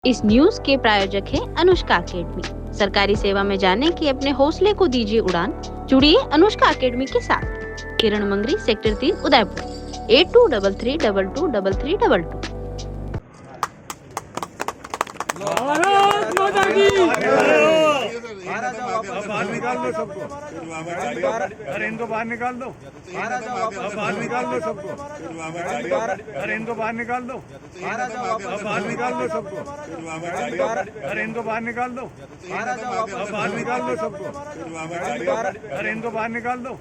इस न्यूज के प्रायोजक हैं अनुष्का अकेडमी। सरकारी सेवा में जाने की अपने हौसले को दीजिए उड़ान। जुड़िए अनुष्का अकेडमी के साथ। किरण मंगरी, सेक्टर 3, उदयपुर, 8233223322। भारत माता की। बाहर निकाल दो सबको। अरे इनको बाहर निकाल दो। बाहर निकाल दो सबको। अरे इनको बाहर निकाल दो। बाहर निकाल दो सबको। अरे इनको बाहर निकाल दो। बाहर निकाल दो सबको। अरे इनको बाहर निकाल दो।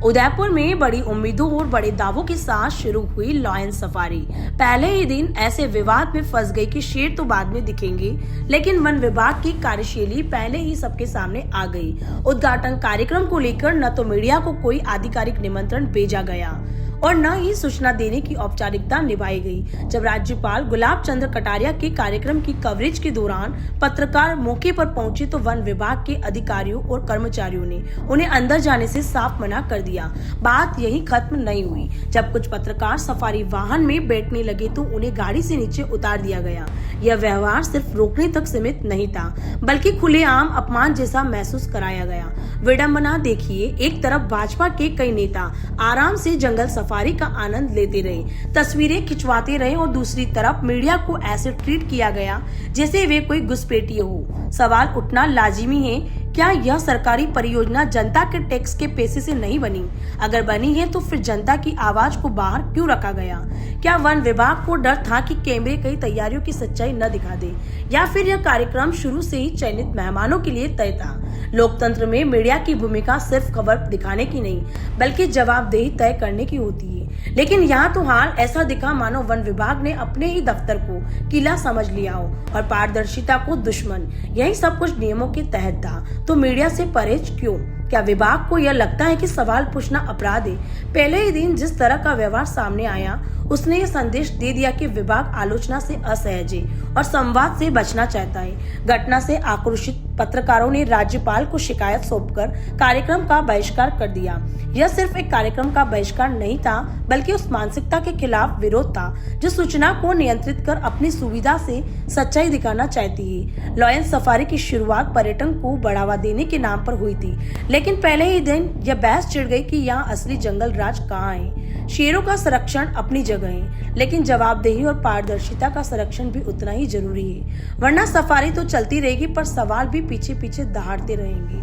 उदयपुर में बड़ी उम्मीदों और बड़े दावों के साथ शुरू हुई लॉयन सफारी। पहले ही दिन ऐसे विवाद में फंस गई कि शेर तो बाद में दिखेंगे, लेकिन वन विभाग की कार्यशैली पहले ही सबके सामने आ गई। उद्घाटन कार्यक्रम को लेकर न तो मीडिया को कोई आधिकारिक निमंत्रण भेजा गया और न ही सूचना देने की औपचारिकता निभाई गई। जब राज्यपाल गुलाब चंद्र कटारिया के कार्यक्रम की कवरेज के दौरान पत्रकार मौके पर पहुंचे तो वन विभाग के अधिकारियों और कर्मचारियों ने उन्हें अंदर जाने से साफ मना कर दिया। बात यही खत्म नहीं हुई। जब कुछ पत्रकार सफारी वाहन में बैठने लगे तो उन्हें गाड़ी से नीचे उतार दिया गया। यह व्यवहार सिर्फ रोकने तक सीमित नहीं था, बल्कि खुलेआम अपमान जैसा महसूस कराया गया। विडंबना देखिए, एक तरफ भाजपा के कई नेता आराम से जंगल सफारी का आनंद लेते रहे, तस्वीरें खिंचवाते रहे और दूसरी तरफ मीडिया को ऐसे ट्रीट किया गया जैसे वे कोई घुसपैठिए हो। सवाल उठना लाजिमी है, क्या यह सरकारी परियोजना जनता के टैक्स के पैसे से नहीं बनी? अगर बनी है तो फिर जनता की आवाज को बाहर क्यों रखा गया? क्या वन विभाग को डर था कि कैमरे कई तैयारियों की सच्चाई न दिखा दे, या फिर यह कार्यक्रम शुरू से ही चयनित मेहमानों के लिए तय था? लोकतंत्र में मीडिया की भूमिका सिर्फ खबर दिखाने की नहीं, बल्कि जवाबदेही तय करने की होती है। लेकिन यहाँ तो हाल ऐसा दिखा मानो वन विभाग ने अपने ही दफ्तर को किला समझ लिया हो और पारदर्शिता को दुश्मन। यही सब कुछ नियमों के तहत था, तो मीडिया से परहेज क्यों? क्या विभाग को यह लगता है कि सवाल पूछना अपराध है? पहले ही दिन जिस तरह का व्यवहार सामने आया, उसने ये संदेश दे दिया कि विभाग आलोचना से असहज है और संवाद से बचना चाहता है। घटना से आक्रोशित पत्रकारों ने राज्यपाल को शिकायत सौंपकर कार्यक्रम का बहिष्कार कर दिया। यह सिर्फ एक कार्यक्रम का बहिष्कार नहीं था, बल्कि उस मानसिकता के खिलाफ विरोध था जो सूचना को नियंत्रित कर अपनी सुविधा से सच्चाई दिखाना चाहती है। लॉयन सफारी की शुरुआत पर्यटन को बढ़ावा देने के नाम पर हुई थी, लेकिन पहले ही दिन यह बहस छिड़ गई कि यहाँ असली जंगल राज कहाँ है। शेरों का संरक्षण अपनी जगह है, लेकिन जवाबदेही और पारदर्शिता का संरक्षण भी उतना ही जरूरी है, वरना सफारी तो चलती रहेगी पर सवाल भी पीछे पीछे दहाड़ते रहेंगे।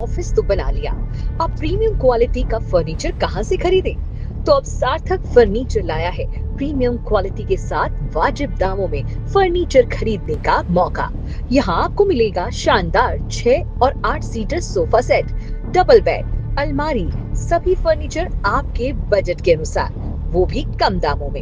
ऑफिस तो बना लिया, अब प्रीमियम क्वालिटी का फर्नीचर कहाँ से खरीदें? तो अब सार्थक फर्नीचर लाया है प्रीमियम क्वालिटी के साथ वाजिब दामों में फर्नीचर खरीदने का मौका। यहाँ आपको मिलेगा शानदार 6 और 8 seater sofa set, double bed, अलमारी, सभी फर्नीचर आपके बजट के अनुसार, वो भी कम दामों में।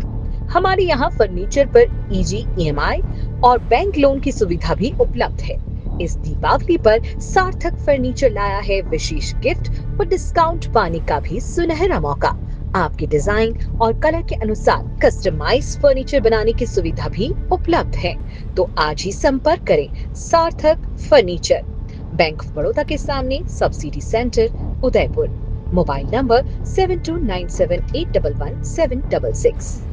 हमारे यहाँ फर्नीचर पर इजी EMI और बैंक लोन की सुविधा भी उपलब्ध है। इस दीपावली पर सार्थक फर्नीचर लाया है विशेष गिफ्ट और डिस्काउंट पाने का भी सुनहरा मौका। आपके डिजाइन और कलर के अनुसार कस्टमाइज्ड फर्नीचर बनाने की सुविधा भी उपलब्ध है। तो आज ही संपर्क करें सार्थक फर्नीचर, बैंक ऑफ बड़ौदा के सामने, subsidy centre, Udaipur. Mobile number 7297811766।